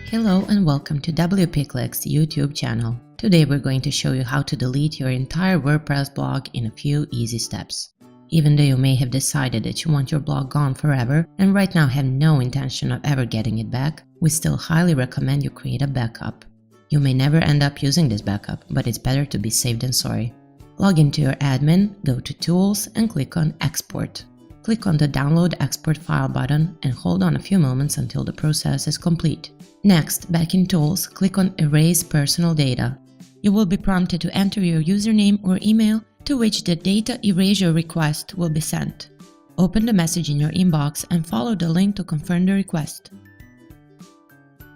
Hello and welcome to WPKlik's YouTube channel. Today we're going to show you how to delete your entire WordPress blog in a few easy steps. Even though you may have decided that you want your blog gone forever and right now have no intention of ever getting it back, we still highly recommend you create a backup. You may never end up using this backup, but it's better to be safe than sorry. Log into your admin, go to Tools and click on Export. Click on the Download Export File button and hold on a few moments until the process is complete. Next, back in Tools, click on Erase Personal Data. You will be prompted to enter your username or email to which the data erasure request will be sent. Open the message in your inbox and follow the link to confirm the request.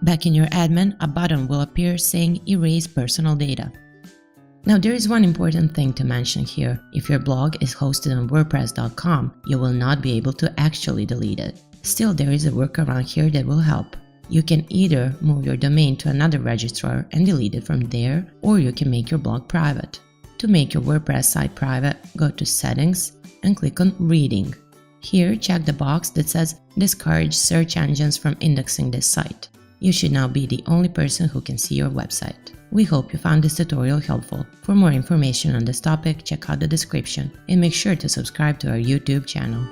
Back in your admin, a button will appear saying Erase Personal Data. Now there is one important thing to mention here. If your blog is hosted on WordPress.com, you will not be able to actually delete it. Still, there is a workaround here that will help. You can either move your domain to another registrar and delete it from there, or you can make your blog private. To make your WordPress site private, go to Settings and click on Reading. Here, check the box that says Discourage search engines from indexing this site. You should now be the only person who can see your website. We hope you found this tutorial helpful. For more information on this topic, check out the description and make sure to subscribe to our YouTube channel.